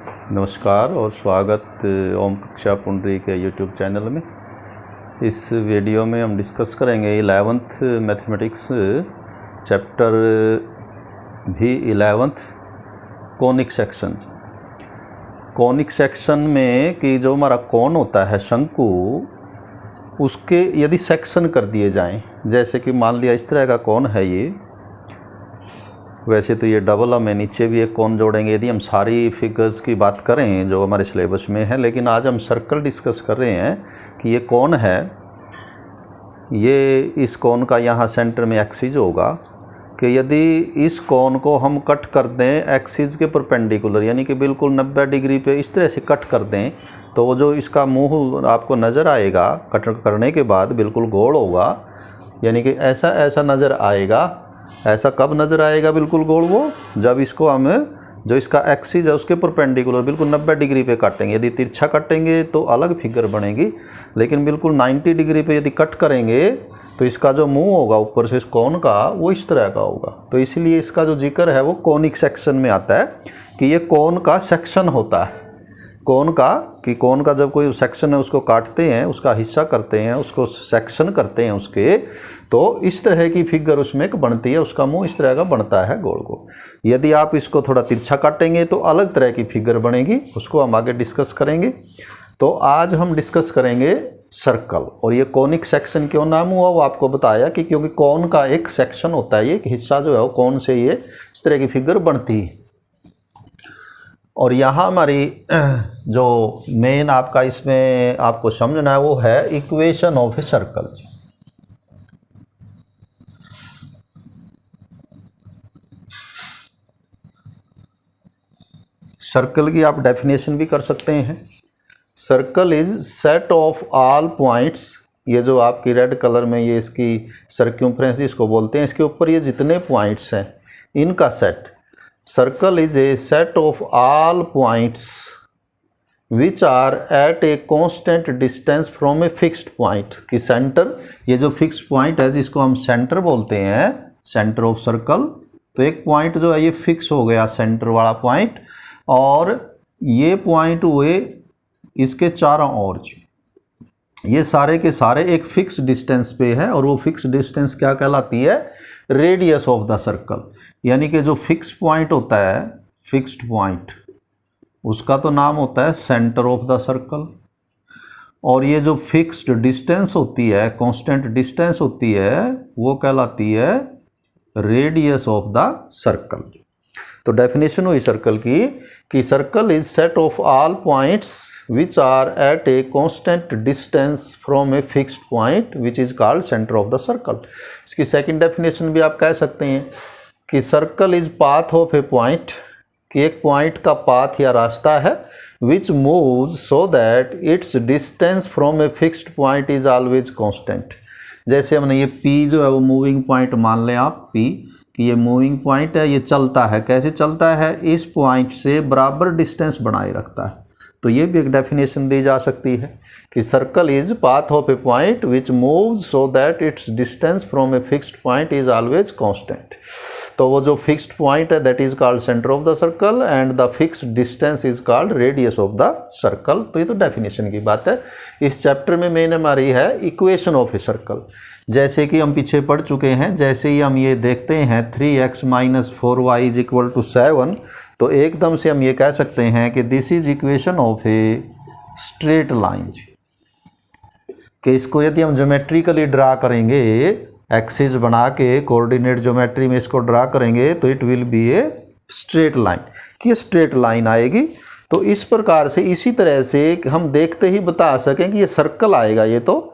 नमस्कार और स्वागत ओम कक्षा पुंडरी के यूट्यूब चैनल में। इस वीडियो में हम डिस्कस करेंगे 11th मैथमेटिक्स चैप्टर भी 11th conic section. Conic section में कि जो हमारा कौन होता है शंकु, उसके यदि सेक्शन कर दिए जाएं, जैसे कि मान लिया इस तरह का कौन है ये, वैसे तो ये डबल हम नीचे भी एक कौन जोड़ेंगे यदि हम सारी फिगर्स की बात करें जो हमारे सिलेबस में है, लेकिन आज हम सर्कल डिस्कस कर रहे हैं कि ये कौन है। ये इस कौन का यहाँ सेंटर में एक्सिस होगा कि यदि इस कौन को हम कट कर दें एक्सिस के परपेंडिकुलर, यानी कि बिल्कुल 90 डिग्री पे इस तरह से कट कर दें, तो वो जो इसका मुंह आपको नज़र आएगा कट करने के बाद बिल्कुल गोल होगा, यानी कि ऐसा नज़र आएगा। ऐसा कब नज़र आएगा बिल्कुल गोल? वो जब इसको हम जो इसका एक्सिस है उसके परपेंडिकुलर बिल्कुल 90 डिग्री पे काटेंगे। यदि तिरछा काटेंगे तो अलग फिगर बनेगी, लेकिन बिल्कुल 90 डिग्री पे यदि कट करेंगे तो इसका जो मुंह होगा ऊपर से इस कौन का वो इस तरह का होगा। तो इसीलिए इसका जो जिक्र है वो कॉनिक सेक्शन में आता है कि ये कौन का सेक्शन होता है। कौन का कि कौन का जब कोई सेक्शन है उसको काटते हैं, उसका हिस्सा करते हैं, उसको सेक्शन करते हैं उसके, तो इस तरह की फिगर उसमें एक बनती है, उसका मुंह इस तरह का बनता है गोल गोल। यदि आप इसको थोड़ा तिरछा काटेंगे तो अलग तरह की फिगर बनेगी, उसको हम आगे डिस्कस करेंगे। तो आज हम डिस्कस करेंगे सर्कल। और ये कॉनिक सेक्शन क्यों नाम हुआ वो आपको बताया कि क्योंकि कौन का एक सेक्शन होता है, ये एक हिस्सा जो है वो कौन से ये इस तरह की फिगर बनती है। और यहाँ हमारी जो मेन आपका इसमें आपको समझना है वो है equation of a circle. Circle की आप डेफिनेशन भी कर सकते हैं। Circle is set of all points, ये जो आपकी रेड कलर में ये इसकी सर्क्यूम्फ्रेंस इसको बोलते हैं, इसके ऊपर ये जितने पॉइंट्स हैं इनका सेट। Circle is a set of all points which are at a constant distance from a fixed point. कि सेंटर, ये जो फिक्स्ड पॉइंट है जिसको हम सेंटर बोलते हैं, सेंटर ऑफ सर्कल, तो एक पॉइंट जो है ये फिक्स हो गया सेंटर वाला पॉइंट, और ये पॉइंट हुए इसके चारों ओर, ये सारे के सारे एक फिक्स डिस्टेंस पे है, और वो फिक्स डिस्टेंस क्या कहलाती है? Radius of the circle. यानी कि जो फिक्स पॉइंट होता है, फिक्स्ड पॉइंट, उसका तो नाम होता है सेंटर ऑफ द सर्कल, और ये जो फिक्स्ड डिस्टेंस होती है, कांस्टेंट डिस्टेंस होती है, वो कहलाती है रेडियस ऑफ द सर्कल। तो डेफिनेशन हुई सर्कल की कि circle is set of all points which are at a constant distance from a fixed point which is called center of the circle। इसकी सेकंड डेफिनेशन भी आप कह सकते हैं कि circle is path of A point, कि एक point का पाथ या रास्ता है which moves so that its distance from a fixed point is always constant। जैसे हमने ये P जो है वो मूविंग पॉइंट मान लें आप, P कि ये मूविंग पॉइंट है, ये चलता है। कैसे चलता है? इस पॉइंट से बराबर डिस्टेंस बनाए रखता है। तो ये भी एक डेफिनेशन दी जा सकती है कि circle is path of A point which moves so that it's distance from a fixed point is always constant. तो वो जो फिक्स्ड पॉइंट है that is called centre of the circle and the fixed distance is called radius of the circle. तो ये तो definition की बात है। इस चैप्टर में मेन हमारी है इक्वेशन ऑफ ए सर्कल। जैसे कि हम पीछे पढ़ चुके हैं, जैसे ही हम ये देखते हैं 3x - 4y = 7, तो एकदम से हम ये कह सकते हैं कि this is equation of a straight line. कि इसको यदि हम ज्योमेट्रिकली ड्रा करेंगे, एक्सिस बना के कोऑर्डिनेट ज्योमेट्री में इसको ड्रा करेंगे, तो it will B a straight line, कि स्ट्रेट लाइन आएगी। तो इस प्रकार से इसी तरह से हम देखते ही बता सकें कि ये सर्कल आएगा। ये तो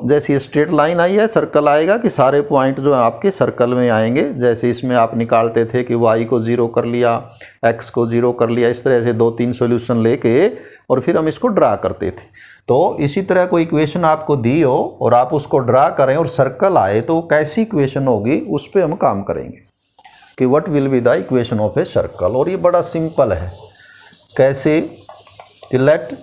जैसे ये स्ट्रेट लाइन आई है, सर्कल आएगा कि सारे पॉइंट जो है आपके सर्कल में आएंगे। जैसे इसमें आप निकालते थे कि y को 0 कर लिया, x को 0 कर लिया, इस तरह से 2-3 सॉल्यूशन लेके और फिर हम इसको ड्रा करते थे। तो इसी तरह कोई इक्वेशन आपको दी हो और आप उसको ड्रा करें और सर्कल आए, तो वो कैसी इक्वेशन होगी उस पर हम काम करेंगे कि what will be the equation of a circle. और ये बड़ा सिंपल है। कैसे? कि लेट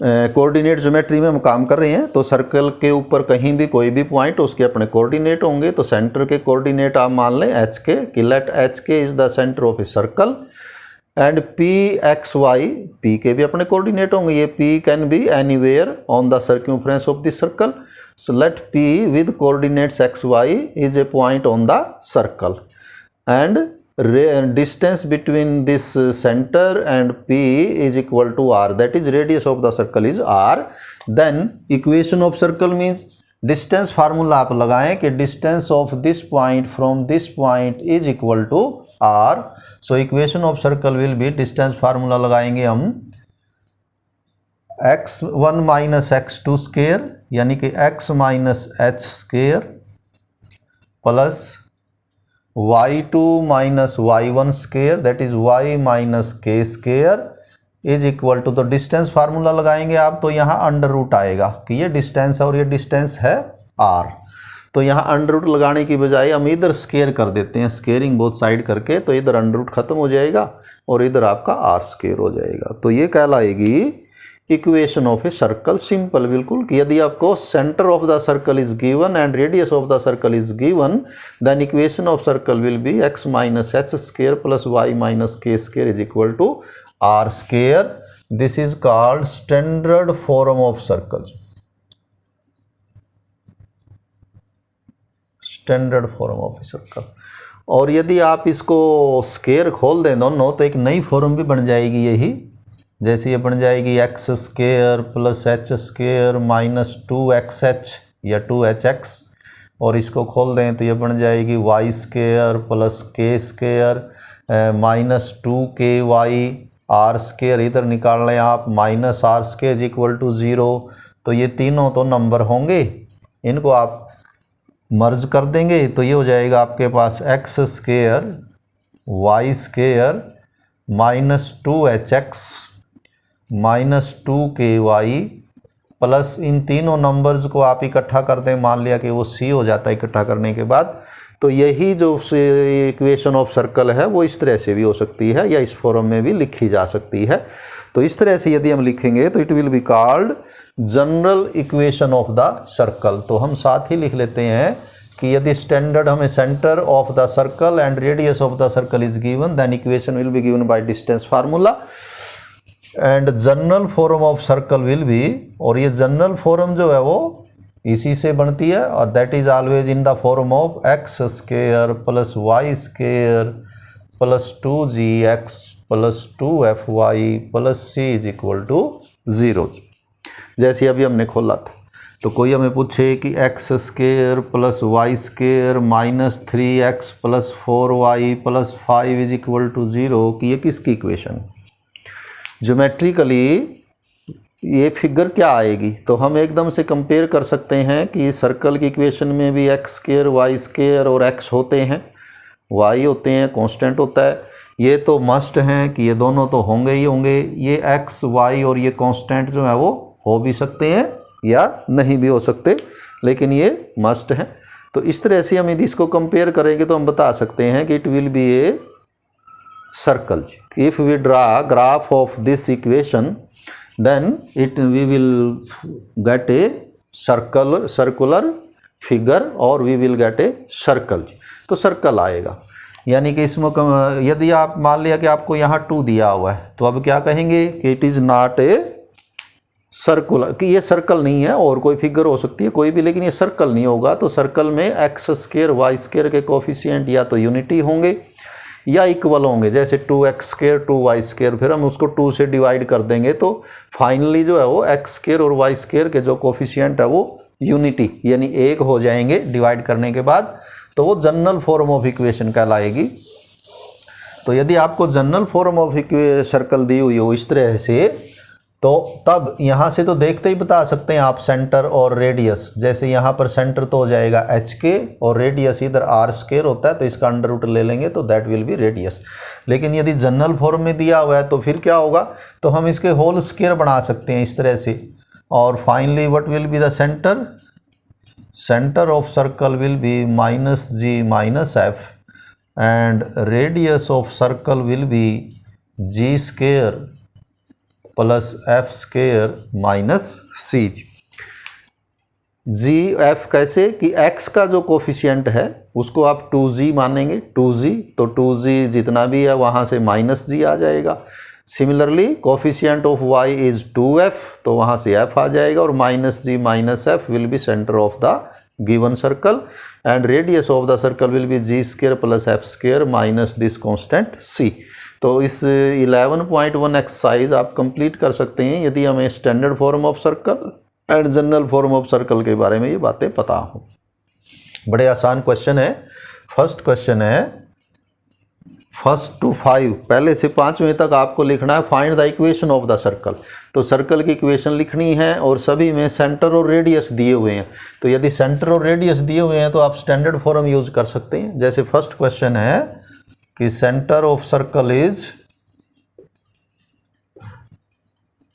कोऑर्डिनेट ज्योमेट्री में हम काम कर रहे हैं, तो सर्कल के ऊपर कहीं भी कोई भी पॉइंट उसके अपने कोऑर्डिनेट होंगे। तो सेंटर के कोऑर्डिनेट आप मान लें एच के, कि let H K is the centre of a circle and P X Y, P के भी अपने कोऑर्डिनेट होंगे, ये P can be anywhere on the circumference of this circle, so let P with coordinates X Y is a point on the circle and distance between this center and P is equal to R, that is radius of the circle is R. Then equation of circle means distance formula आप लगाएं कि distance of this point from this point is equal to R. So equation of circle will be, distance formula लगाएंगे हम x1 minus x2 square यानी कि x minus h square plus y2 minus y1 square that is y minus k square is equal to, तो distance formula लगाएंगे आप तो यहाँ under root आएगा कि ये डिस्टेंस और ये डिस्टेंस है r, तो यहाँ अंडर रूट लगाने की बजाय हम इधर स्केयर कर देते हैं, स्केयरिंग बोथ साइड करके, तो इधर अंडर रूट खत्म हो जाएगा और इधर आपका r स्केयर हो जाएगा। तो ये कहलाएगी equation of a circle, simple बिल्कुल, कि यदि आपको centre of the circle is given and radius of the circle is given, then equation of circle will be x minus H square plus y minus K square is equal to r square. This is called standard form of circle, standard form of a circle. और यदि आप इसको square खोल दें दोनों तो एक नई फॉर्म भी बन जाएगी यही, जैसे ये बन जाएगी x square plus H square minus 2xh या 2hx, और इसको खोल दें तो ये बन जाएगी Y square plus K square minus 2ky R square, इधर निकाल लें आप minus R square is equal to 0। तो ये तीनों तो नंबर होंगे, इनको आप मर्ज कर देंगे तो ये हो जाएगा आपके पास X square Y square minus 2hx minus 2ky plus इन तीनों नंबर्स को आप इकट्ठा कर दें, मान लिया कि वो c हो जाता है इकट्ठा करने के बाद, तो यही जो इक्वेशन ऑफ सर्कल है वो इस तरह से भी हो सकती है या इस फॉर्म में भी लिखी जा सकती है। तो इस तरह से यदि हम लिखेंगे तो it will be called general equation of the circle. तो हम साथ ही लिख लेते हैं कि यदि स्टैंडर्ड हमें centre of the circle and radius of the circle is given, then equation will be given by distance formula and general form of circle will be, और ये जनरल फॉर्म जो है वो इसी से बनती है, और that is always in the form of X square plus Y square plus 2gx plus 2fy plus c is equal to 0। जैसे अभी हमने खोला था, तो कोई हमें पूछे कि X square plus Y square minus 3x plus 4y plus 5 is equal to 0, कि ये किसकी इक्वेशन है? ज्योमेट्रिकली ये फिगर क्या आएगी? तो हम एकदम से कंपेयर कर सकते हैं कि सर्कल की इक्वेशन में भी एक्स स्केयर वाई स्केयर और एक्स होते हैं, वाई होते हैं, कांस्टेंट होता है, ये तो मस्ट हैं कि ये दोनों तो होंगे ही होंगे। ये एक्स वाई और ये कांस्टेंट जो है वो हो भी सकते हैं या नहीं भी हो सकते, लेकिन ये मस्ट हैं। तो इस तरह से हम यदि इसको कंपेयर करेंगे तो हम बता सकते हैं कि it will B A circle. If we draw a graph of this equation, then we will get a circular figure or we will get a circle. तो सर्कल आएगा, यानी कि इसमें यदि आप मान लिया कि आपको यहाँ 2 दिया हुआ है, तो अब क्या कहेंगे कि it is not a circular, कि ये सर्कल नहीं है, और कोई फिगर हो सकती है कोई भी, लेकिन ये सर्कल नहीं होगा। तो सर्कल में एक्स स्केयर वाई स्केयर के कोफिशिएंट या तो यूनिटी होंगे या इक्वल होंगे, जैसे 2x स्केयर 2y स्केयर, फिर हम उसको 2 से डिवाइड कर देंगे तो फाइनली जो है वो x स्केयर और y स्केयर के जो कोफिशिएंट है वो यूनिटी यानी एक हो जाएंगे डिवाइड करने के बाद, तो वो जनरल फॉर्म ऑफ इक्वेशन कहलाएगी। तो यदि आपको जनरल फॉर्म ऑफ सर्कल दी हुई हो इस तरह से, तो तब यहाँ से तो देखते ही बता सकते हैं आप सेंटर और रेडियस। जैसे यहाँ पर सेंटर तो हो जाएगा एच के और रेडियस इधर आर स्केयर होता है, तो इसका अंडर रूट ले लेंगे तो दैट विल बी रेडियस। लेकिन यदि जनरल फॉर्म में दिया हुआ है तो फिर क्या होगा, तो हम इसके होल स्केयर बना सकते हैं इस तरह से, और finally what will be the centre, centre of circle will be minus G minus F and radius of circle will be G square plus F square minus C. G F कैसे कि x का जो coefficient है उसको आप 2g मानेंगे, 2g, तो 2g जितना भी है वहाँ से -g आ जाएगा। Similarly coefficient of y is 2f, तो वहाँ से f आ जाएगा और -g -f will be centre of the given circle and radius of the circle will B g square plus f square minus this constant c। तो इस 11.1 exercise आप complete कर सकते हैं यदि हमें standard form of circle and general form of circle के बारे में ये बातें पता हो। बड़े आसान क्वेश्चन है। फर्स्ट क्वेश्चन है 1 to 5, पहले से 5वें तक आपको लिखना है find the equation of the circle. तो सर्कल की इक्वेशन लिखनी है और सभी में सेंटर और रेडियस दिए हुए हैं। तो यदि सेंटर और रेडियस दिए हुए हैं तो आप स्टैंडर्ड फॉर्म यूज कर सकते हैं। जैसे फर्स्ट क्वेश्चन है कि centre of circle is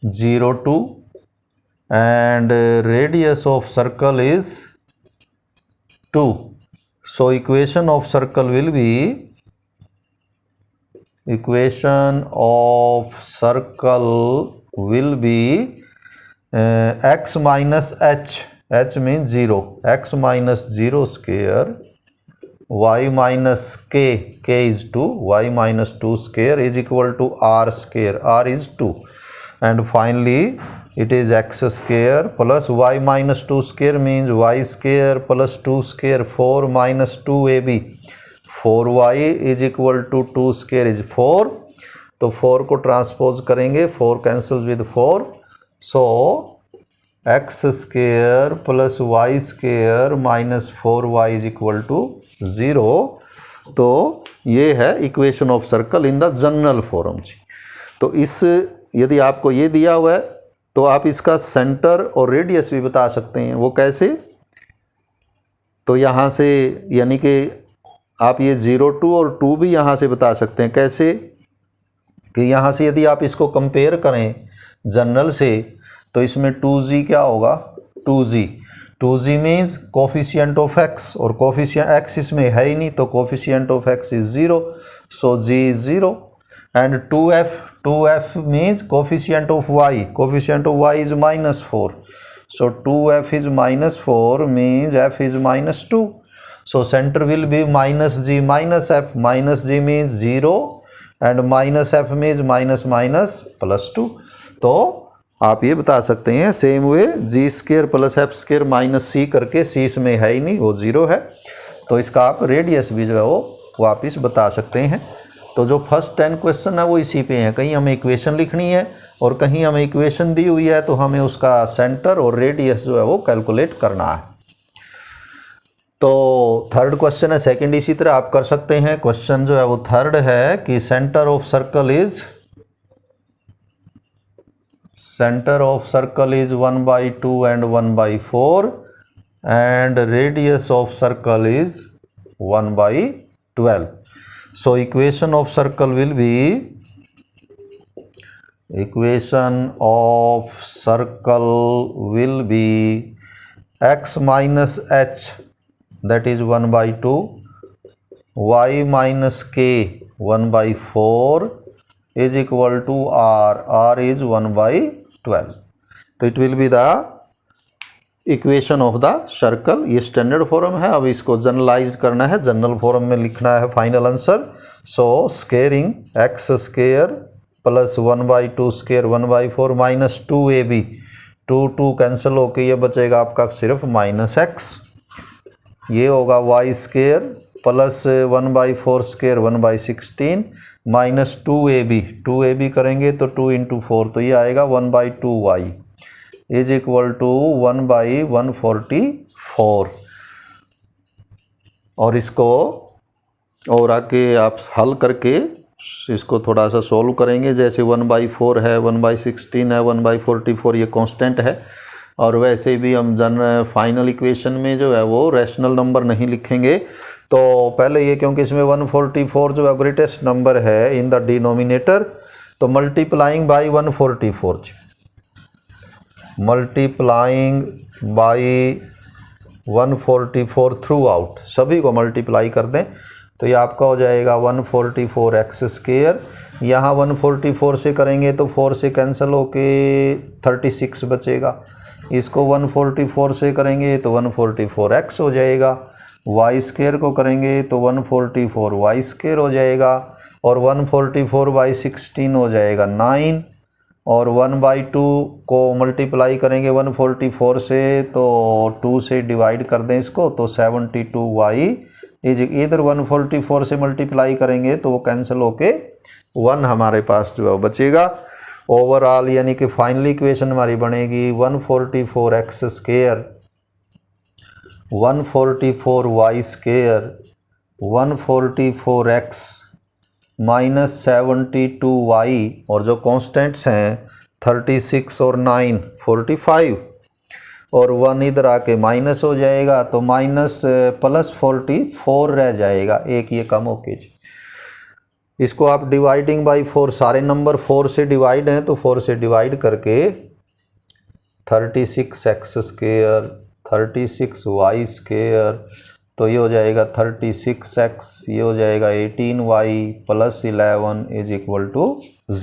0 2 and radius of circle is 2. So equation of circle will be x minus h, h means 0, x minus 0 square, y minus k, k is 2, y minus 2 square is equal to r square, r is 2, and finally it is x square plus y minus 2 square means y square plus 2 square 4 minus 2ab, 4y is equal to 2 square is 4, तो 4 को transpose करेंगे, 4 cancels with 4, so x square plus y square minus 4y is equal to 0। तो ये है equation of circle in the general form जी। तो इस यदि आपको ये दिया हुआ है तो आप इसका सेंटर और रेडियस भी बता सकते हैं। वो कैसे? तो यहाँ से यानी कि आप ये 0 2 और 2 भी यहाँ से बता सकते हैं। कैसे? कि यहाँ से यदि आप इसको कंपेयर करें जनरल से तो इसमें 2g क्या होगा? 2g means coefficient of x, और कोफिशिएंट x इसमें है ही नहीं तो coefficient of x is 0, so g is 0, and 2f means coefficient of y, coefficient of y is -4, so 2f is -4 means f is -2, so center will be -g -f, -g means 0 and -f means +2। तो आप ये बता सकते हैं same way g square plus f square minus c करके, c इसमें है ही नहीं वो 0 है, तो इसका आप रेडियस भी जो है वो वापस बता सकते हैं। तो जो फर्स्ट 10 क्वेश्चन है वो इसी पे हैं, कहीं हमें इक्वेशन लिखनी है और कहीं हमें इक्वेशन दी हुई है तो हमें उसका सेंटर और रेडियस जो है वो कैलकुलेट करना है। तो थर्ड क्वेश्चन है, सेकंड इसी तरह आप कर सकते हैं। क्वेश्चन जो है वो थर्ड है कि centre of circle is 1/2 and 1/4 and radius of circle is 1/12. So equation of circle will be x minus h, that is 1/2, y minus k 1/4 is equal to r is 1/12. तो it will be the equation of the circle. ये standard form है, अब इसको generalise करना है, general form में लिखना है final answer. So squaring x square plus 1/2 square 1/4 minus 2ab, 2 cancel होके ये बचेगा आपका सिर्फ -x, ये होगा y square plus 1/4 square 1/16 minus 2ab करेंगे तो 2 × 4 तो ये आएगा 1/2y इज इक्वल टू 1/144। और इसको और आके आप हल करके इसको थोड़ा सा सोल्व करेंगे। जैसे 1/4 है, 1/16 है, 1/44 ये कांस्टेंट है, और वैसे भी हम फाइनल इक्वेशन में जो है वो रैशनल नंबर नहीं लिखेंगे। तो पहले ये क्योंकि इसमें 144 जो है ग्रेटेस्ट नंबर है इन द डिनोमिनेटर, तो multiplying by 144, multiplying by 144 through out, सभी को मल्टीप्लाई कर दें तो ये आपका हो जाएगा 144x स्क्वेयर। यहाँ 144 से करेंगे तो 4 से कैंसिल होके 36 बचेगा, इसको 144 से करेंगे तो 144x हो जाएगा, वाई स्क्वायर को करेंगे तो 144 वाई स्क्वायर हो जाएगा, और 144 बाई 16 हो जाएगा 9, और 1/2 को मल्टीप्लाई करेंगे 144 से तो 2 से डिवाइड कर दें इसको तो 72y इधर 144 से मल्टीप्लाई करेंगे तो वो कैंसिल होके 1 हमारे पास जो है बचेगा। ओवरऑल यानी कि फाइनल इक्वेशन हमारी बनेगी 144x square 144y square 144x -72y, और जो कांस्टेंट्स हैं 36 और 9 45, और 1 इधर आके माइनस हो जाएगा तो माइनस प्लस 44 रह जाएगा, एक ये कम होके। इसको आप डिवाइडिंग बाई 4, सारे नंबर 4 से डिवाइड हैं तो 4 से डिवाइड करके 36x स्क्वायर 36y स्क्वायर, तो ये हो जाएगा 36x, ये हो जाएगा 18y plus 11 is equal to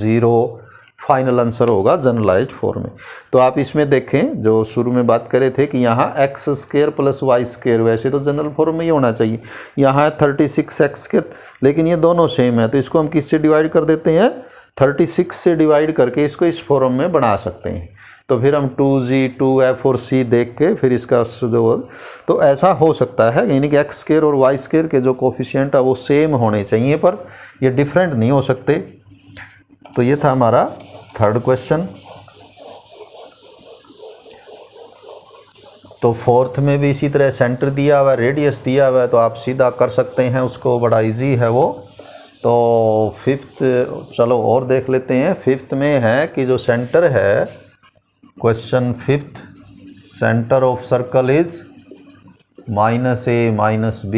0। Final answer होगा जनरलाइज्ड फॉर्म में। तो आप इसमें देखें जो शुरू में बात करे थे कि यहाँ X square plus Y square, वैसे तो जनरल फॉर्म में ही होना चाहिए, यहाँ है 36x स्क्वायर, लेकिन ये दोनों सेम है तो इसको हम किससे डिवाइड कर देते हैं, 36 से डिवाइड करके इसको इस फॉर्म में बना सकते हैं। तो फिर हम 2g 2f और c देख के फिर इसका जो तो ऐसा हो सकता है, यानी कि एक्स स्क्वायर और वाई स्क्वायर के जो कोफिशिएंट है वो सेम होने चाहिए पर ये डिफरेंट नहीं हो सकते। तो ये था हमारा थर्ड क्वेश्चन। तो फोर्थ में भी इसी तरह सेंटर दिया हुआ है, रेडियस दिया हुआ है, तो आप सीधा कर सकते हैं उसको, बड़ा इजी है वो। तो फिफ्थ चलो और देख लेते हैं। फिफ्थ में है कि जो सेंटर है, question fifth, centre of circle is -a - b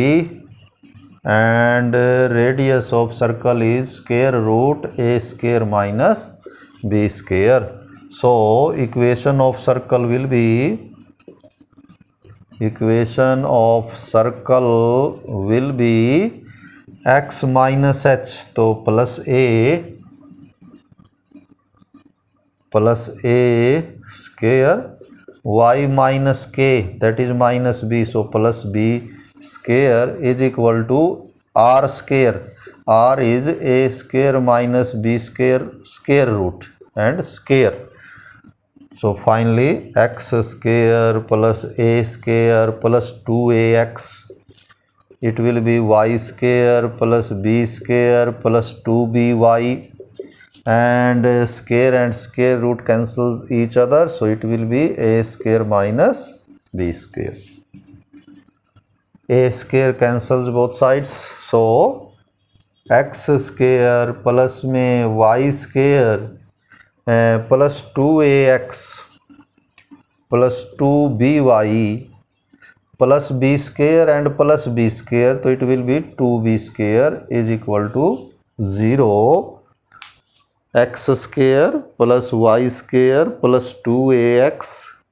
and radius of circle is square root a square minus b square. So equation of circle will be, equation of circle will be x minus h, तो plus a square, y minus k that is minus b, so plus b square is equal to r square. R is a square minus b square square root and square. So finally x square plus a square plus 2ax, it will be y square plus b square plus 2by, and square root cancels each other, so it will be a square minus b square. A square cancels both sides, so x square plus में y square plus 2ax plus 2by plus b square and plus b square, तो it will be 2b square is equal to 0. x square plus y square plus 2ax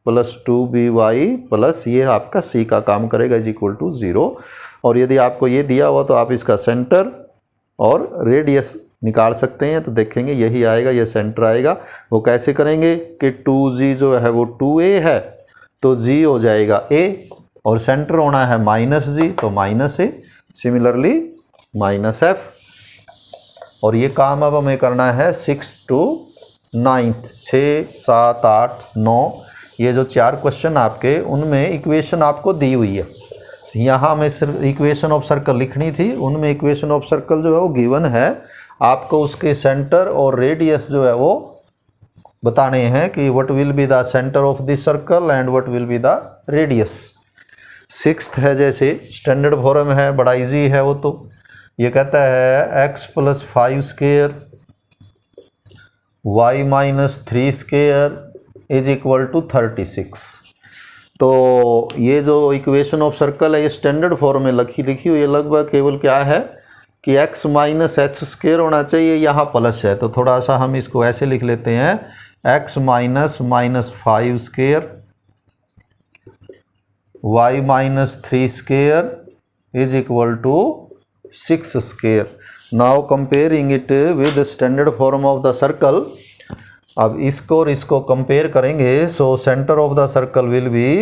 plus 2by plus ये आपका c का काम करेगा is equal to 0। और यदि आपको ये दिया हुआ तो आप इसका सेंटर और रेडियस निकाल सकते हैं। तो देखेंगे यही आएगा, ये सेंटर आएगा। वो कैसे करेंगे कि 2g जो है वो 2a है तो g हो जाएगा a, और सेंटर होना है -g तो -a, सिमिलरली -f। और ये काम अब हमें करना है 6 to 9, 6 7 8 9, ये जो 4 क्वेश्चन आपके, उनमें इक्वेशन आपको दी हुई है। यहाँ हमें सिर्फ इक्वेशन ऑफ सर्कल लिखनी थी, उनमें इक्वेशन ऑफ सर्कल जो है वो गिवन है। आपको उसके सेंटर और रेडियस जो है वो बताने हैं कि what will be the centre of this circle and what will be the radius. Sixth है जैसे स्टैंडर्ड फॉर्म है, बड़ा इजी है वो। तो ये कहता है x + 5 square y - 3 square is equal to 36। तो ये जो इक्वेशन ऑफ सर्कल है ये स्टैंडर्ड फॉर्म में लिखी हुई है। लगभग केवल क्या है कि x - h स्क्वायर होना चाहिए, यहाँ प्लस है तो थोड़ा सा हम इसको ऐसे लिख लेते हैं, x - -5 square y - 3 square is equal to 6 square. Now comparing it with the standard form of the circle, अब इसको और इसको कंपेयर करेंगे, so centre of the circle will be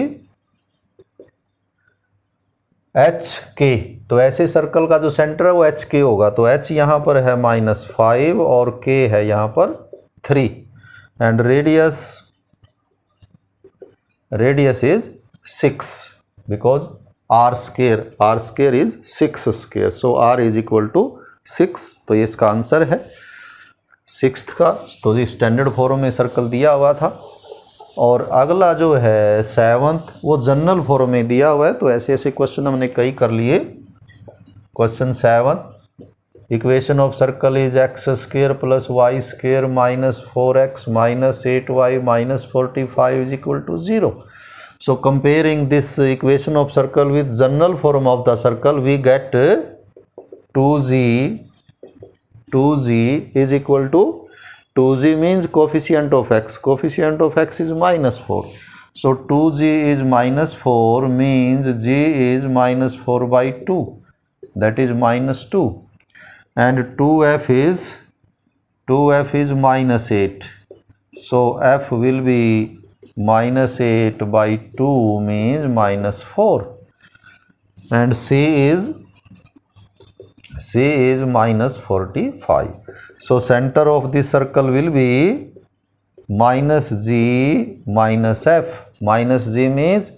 H K. तो ऐसे सर्कल का जो सेंटर है वो एच के होगा। तो एच यहाँ पर है -5 और के है यहाँ पर 3 and radius is 6 because R square is 6 square. So R is equal to 6। तो ये इसका आंसर है 6th का। तो ये स्टैंडर्ड फॉर्म में सर्कल दिया हुआ था। और अगला जो है 7th वो जनरल फॉर्म में दिया हुआ है। तो ऐसे ऐसे क्वेश्चन हमने कई कर लिए। Question 7, equation of circle is x square plus Y square minus 4x minus 8y minus 45 is equal to 0। So comparing this equation of circle with general form of the circle we get 2z is equal to 2z means coefficient of x. Coefficient of x is -4. So 2z is -4 means g is -4 by 2. That is -2. And 2f is -8. So f will be -8 by 2 means -4. And c is -45. So center of this circle will be -g minus f. Minus g means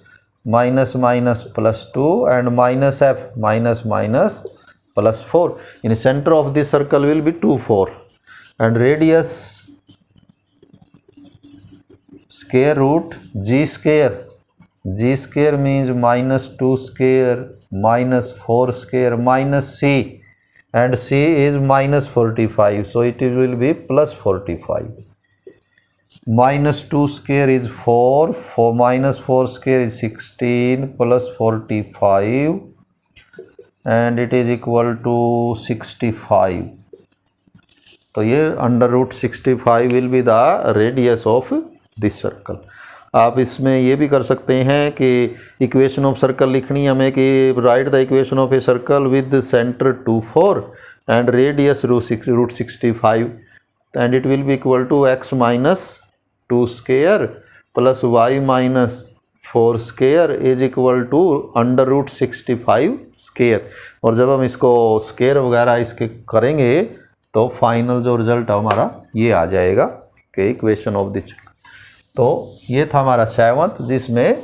minus minus plus 2 and minus f minus minus plus 4. In center of this circle will be 2, 4 and radius square root g square. G square means -2 square minus 4 square minus c. And c is -45, so it will be +45. -2 square is 4, minus 4 square is 16 plus 45 and it is equal to 65. तो ये √65 will be the radius of this circle. आप इसमें ये भी कर सकते हैं कि इक्वेशन ऑफ सर्कल लिखनी हमें कि write the equation of a circle with centre 2, 4 and radius √65 and it will be equal to x minus 2 square plus y minus 4 square is equal to √65 square. और जब हम इसको स्केयर वगैरह इसके करेंगे तो फाइनल जो रिजल्ट हमारा ये आ जाएगा कि इक्वेशन ऑफ दिस। तो ये था हमारा 7th जिसमें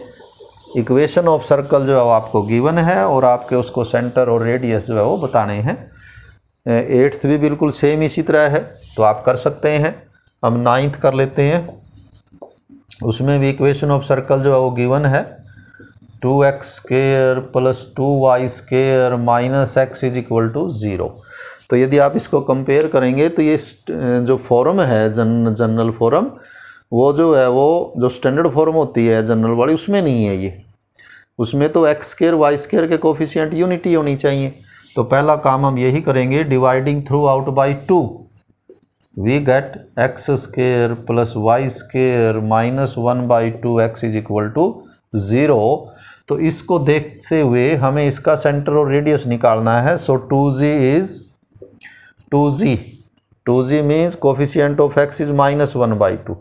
इक्वेशन ऑफ सर्कल जो है वो आपको गिवन है और आपके उसको सेंटर और रेडियस जो है वो बताने हैं। 8th भी बिल्कुल सेम इसी तरह है तो आप कर सकते हैं। हम 9th कर लेते हैं। उसमें भी इक्वेशन ऑफ सर्कल जो है वो गिवन है 2x square plus 2y square minus x is equal to 0। तो यदि आप इसको कंपेयर करेंगे तो ये जो फॉर्म है जनरल फॉर्म वो जो है वो जो स्टैंडर्ड फॉर्म होती है जनरल वाली उसमें नहीं है ये। उसमें तो x स्क्वायर वाई स्क्वायर के कोफिशिएंट यूनिटी होनी चाहिए। तो पहला काम हम यही करेंगे, dividing throughout by 2 we get x square plus Y square minus 1 by 2 x is equal to 0। तो इसको देखते हुए हमें इसका सेंटर और रेडियस निकालना है। सो 2z means coefficient of x is -1 by 2।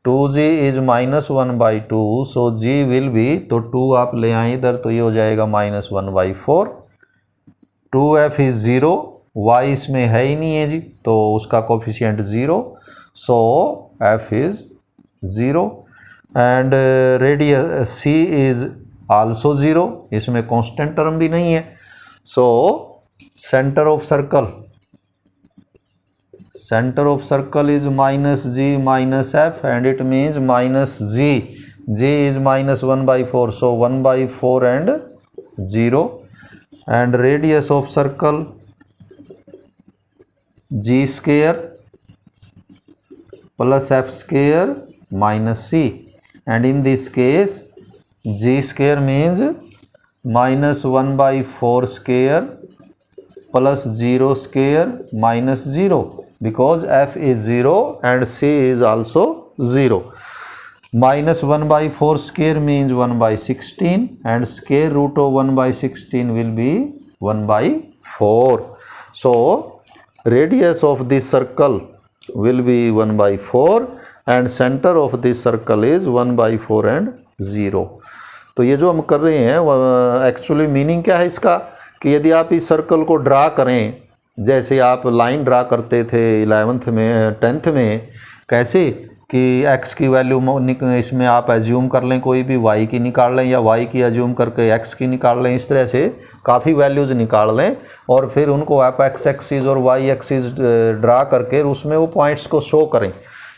2z is -1 by 2 so g will be, तो 2 आप ले आए इधर तो ये हो जाएगा -1 बाई 4। 2f इज 0, y इसमें है ही नहीं है जी तो उसका coefficient 0 so f is 0 and radius c is also 0, इसमें कांस्टेंट टर्म भी नहीं है। सो centre of circle is -g minus f and it means -g. g is -1 by 4 so 1 by 4 and 0 and radius of circle g square plus f square minus c and in this case g square means -1 by 4 square plus 0 square minus 0 because f is 0 and c is also 0. -1 by 4 square means 1 by 16 and square root of 1 by 16 will be 1 by 4. So radius of this circle will be 1 by 4 and centre of this circle is 1/4 and 0। तो ये जो हम कर रहे हैं actually meaning क्या है इसका, कि यदि आप इस सर्कल को ड्रा करें, जैसे आप लाइन ड्रा करते थे 11th में 10th में, कैसे कि x की वैल्यू इसमें आप एज्यूम कर लें कोई भी, y की निकाल लें या y की एज्यूम करके x की निकाल लें, इस तरह से काफ़ी वैल्यूज़ निकाल लें और फिर उनको आप x एक्सिस और y एक्सिस ड्रा करके उसमें वो पॉइंट्स को शो करें,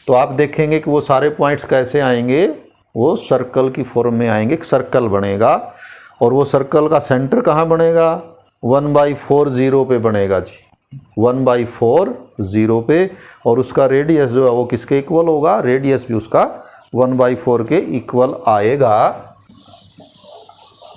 तो आप देखेंगे कि वो सारे पॉइंट्स कैसे आएंगे, वो सर्कल की फॉर्म में आएंगे, एक सर्कल बनेगा। और वो सर्कल का सेंटर कहाँ बनेगा, 1/4 0 पे बनेगा जी, 1/4 0 पे। और उसका रेडियस जो है वो किसके इक्वल होगा, रेडियस भी उसका 1/4 के इक्वल आएगा।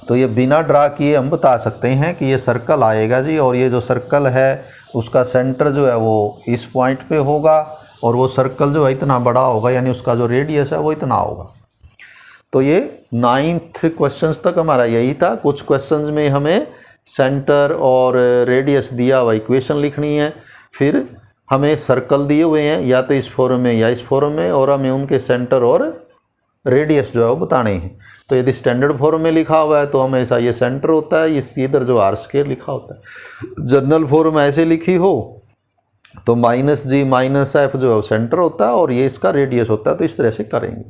तो ये बिना ड्रा किए हम बता सकते हैं कि ये सर्कल आएगा जी, और ये जो सर्कल है उसका सेंटर जो है वो इस पॉइंट पे होगा, और वो सर्कल जो है इतना बड़ा होगा, यानी उसका जो रेडियस है वो इतना होगा। तो ये 9th क्वेश्चंस तक हमारा यही था। कुछ क्वेश्चंस में हमें सेंटर और रेडियस दिया हुआ इक्वेशन लिखनी है, फिर हमें सर्कल दिए हुए हैं या तो इस फॉर्म में या इस फॉर्म में, और हमें उनके सेंटर और रेडियस जो है वो बताने हैं। तो यदि स्टैंडर्ड फॉर्म में लिखा हुआ है तो हमेशा ये सेंटर होता है, इस इधर जो r² लिखा होता है। जनरल फॉर्म ऐसे लिखी हो तो -g -f जो है सेंटर होता है और ये इसका रेडियस होता है। तो इस तरह से करेंगे।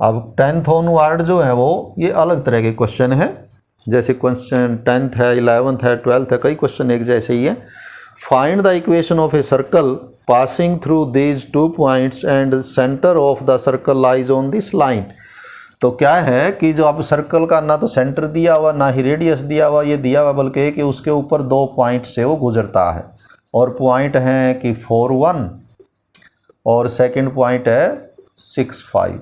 अब 10th ऑनवर्ड जो है वो ये अलग तरह के क्वेश्चन है, जैसे क्वेश्चन 10th है, 11th है, 12th है, कई क्वेश्चन एक जैसे ही है। Find the equation of a circle passing through these 2 points and centre of the circle lies on this line. तो क्या है कि जो आप सर्कल का ना तो सेंटर दिया हुआ ना ही रेडियस दिया हुआ, ये दिया हुआ बल्कि कि उसके ऊपर 2 पॉइंट से वो गुजरता है, और पॉइंट हैं कि 4 1 और सेकंड पॉइंट है 6 5,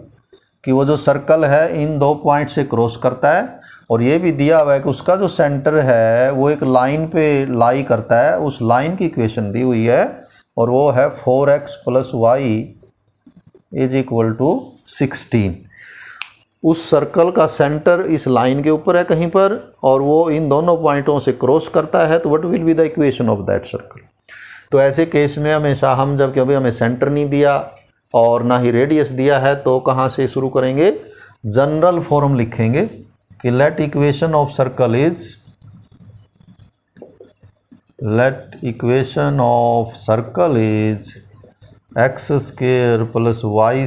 कि वो जो सर्कल है इन 2 पॉइंट से क्रॉस करता है। और ये भी दिया हुआ है कि उसका जो सेंटर है वो एक लाइन पे लाई करता है, उस लाइन की इक्वेशन दी हुई है, और वो है 4x + y = 16। उस सर्कल का सेंटर इस लाइन के ऊपर है कहीं पर, और वो इन दोनों पॉइंटों से क्रॉस करता है, तो what will be the equation of that circle. तो ऐसे केस में हमेशा हम जब कभी हमें सेंटर नहीं दिया और ना ही रेडियस दिया है, तो कहाँ से शुरू करेंगे, जनरल फॉर्म लिखेंगे कि let equation of circle is x² + y²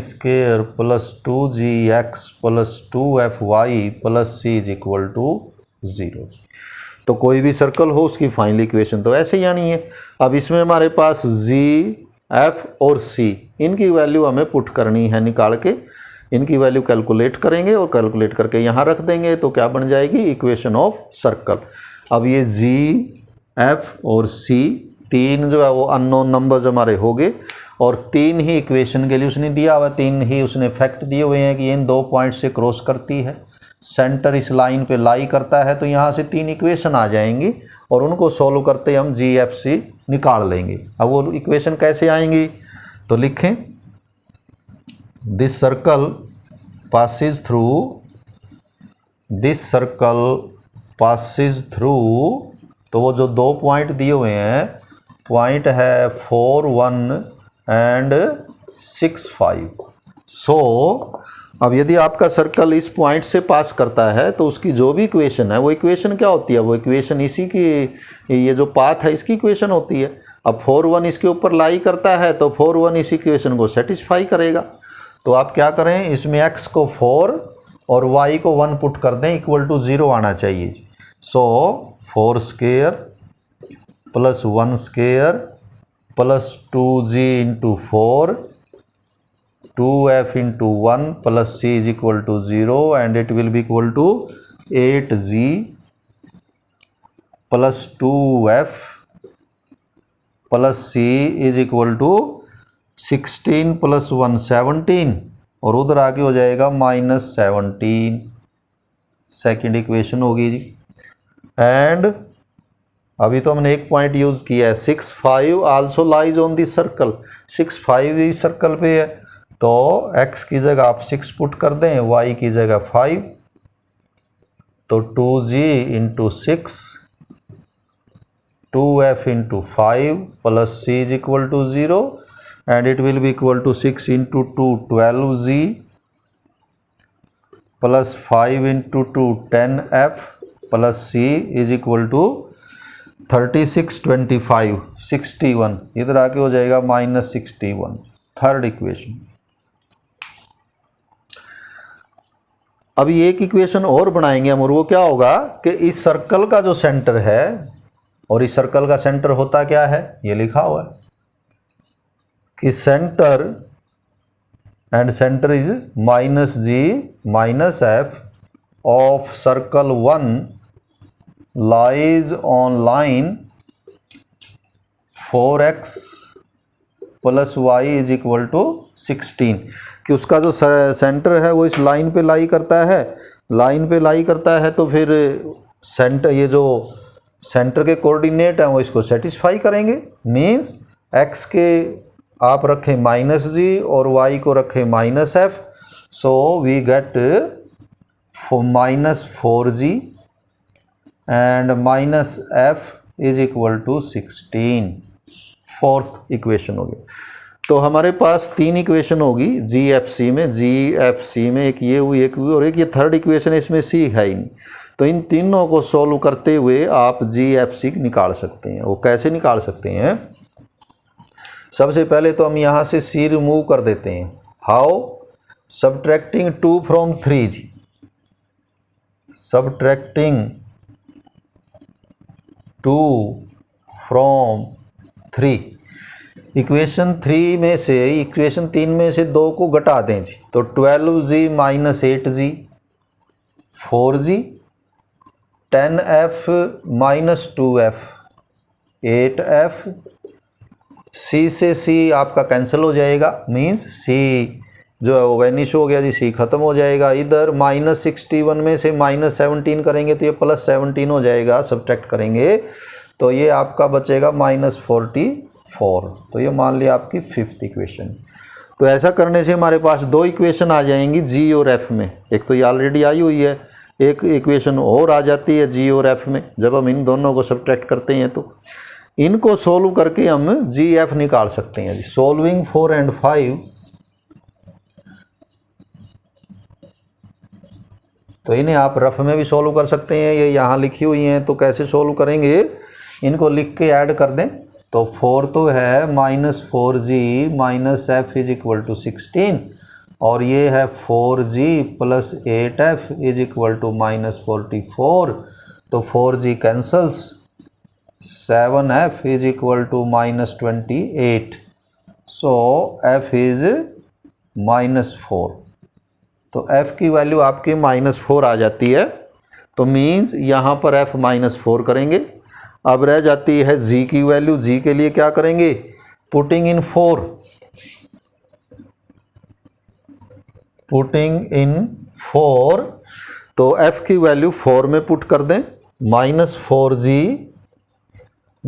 + 2gx + 2fy + c = 0। तो कोई भी सर्कल हो उसकी फाइनल इक्वेशन तो ऐसे ही आनी है। अब इसमें हमारे पास g, f और c, इनकी वैल्यू हमें पुट करनी है, निकाल के इनकी वैल्यू कैलकुलेट करेंगे और कैलकुलेट करके यहाँ रख देंगे, तो क्या बन जाएगी, इक्वेशन ऑफ सर्कल। अब ये g, f और c तीन जो है वो अननोन नंबर्स हमारे हो गए, और 3 ही इक्वेशन के लिए उसने दिया हुआ, 3 ही उसने फैक्ट दिए हुए हैं कि इन 2 पॉइंट से क्रॉस करती है, सेंटर इस लाइन पे लाई करता है। तो यहाँ से 3 इक्वेशन आ जाएंगी और उनको सॉल्व करते हम जी एफ सी निकाल लेंगे। अब वो इक्वेशन कैसे आएंगी, तो लिखें दिस सर्कल पासिस थ्रू, तो वो जो 2 पॉइंट दिए हुए हैं, पॉइंट है 4 1 एंड 6 5। सो अब यदि आपका सर्कल इस पॉइंट से पास करता है तो उसकी जो भी इक्वेशन है वो इक्वेशन क्या होती है, वो इक्वेशन इसी की, ये जो पाथ है इसकी इक्वेशन होती है। अब 4 1 इसके ऊपर लाई करता है तो 4 1 इस इक्वेशन को सेटिस्फाई करेगा। तो आप क्या करें, इसमें x को 4 और y को 1 पुट कर दें, = 0 आना चाहिए। सो 4² + 1² + 2g × 4 2f × 1 + c = 0, and it will be equal to 8g + 2f + c = 16 + 1 17, और उधर आगे हो जाएगा -17, सेकेंड इक्वेशन होगी जी। एंड अभी तो हमने एक पॉइंट यूज़ किया है, 6 5 also lies on this circle, 6 5 भी सर्कल पे है, तो x की जगह आप 6 पुट कर दें, y की जगह 5, तो 2g × 6 2f × 5 + c = 0, and it will be equal to 6 into 2 12z plus 5 into 2 10f plus c is equal to 36 25 61, इधर आके हो जाएगा -61, थर्ड इक्वेशन। अभी एक इक्वेशन और बनाएंगे हम, और वो क्या होगा कि इस सर्कल का जो सेंटर है, और इस सर्कल का सेंटर होता क्या है, ये लिखा हुआ है कि centre and centre is -g-f of circle 1 lies on line 4x plus y is equal to 16, कि उसका जो सेंटर है वो इस लाइन पे लाई करता है, लाइन पे लाई करता है, तो फिर सेंटर, ये जो सेंटर के कोऑर्डिनेट हैं वो इसको सेटिस्फाई करेंगे। मींस x के आप रखें -g और y को रखें -f, so we get -4g and -f is equal to 16, fourth equation होगी। तो हमारे पास तीन इक्वेशन होगी GFC में, एक ये हुई, एक हुई, और एक ये थर्ड इक्वेशन है, इसमें C है ही नहीं। तो इन तीनों को सॉल्व करते हुए आप GFC निकाल सकते हैं। वो कैसे निकाल सकते हैं? सबसे पहले तो हम यहाँ से C रिमूव कर देते हैं। How? Subtracting 2 from 3, subtracting 2 from 3। Equation 3 में से, इक्वेशन 3 में से 2 को घटा दें जी, तो 12g minus 8g 4g, 10f minus 2f 8f, c से c आपका कैंसिल हो जाएगा, मीन्स c जो है वो वैनिश हो गया जी, c खत्म हो जाएगा। इधर -61 में से -17 करेंगे तो ये +17 हो जाएगा, सब्ट्रैक्ट करेंगे तो ये आपका बचेगा -44। तो ये मान लिया आपकी फिफ्थ इक्वेशन। तो ऐसा करने से हमारे पास दो इक्वेशन आ जाएंगी जी और एफ में। एक तो ये ऑलरेडी आई हुई है, एक इक्वेशन और आ जाती है जी और एफ में। जब हम इन दोनों को सब्ट्रैक्ट करते हैं तो इनको सोल्व करके हम जी एफ निकाल सकते हैं जी। सोल्विंग 4 and 5, तो इन्हें आप रफ में भी सोल्व कर सकते हैं, ये यहाँ लिखी हुई हैं। तो कैसे सोल्व करेंगे, इनको लिख के ऐड कर दें। तो 4 तो है -4g minus F is equal to 16, और ये है 4g plus 8f is equal to -44। तो 4g cancels, 7f is equal to -28, so f is -4। तो f की वैल्यू आपकी -4 आ जाती है। तो मीन्स यहाँ पर f -4 करेंगे। अब रह जाती है g की वैल्यू। g के लिए क्या करेंगे, पुटिंग इन 4, पुटिंग इन 4, तो f की वैल्यू 4 में पुट कर दें। -4g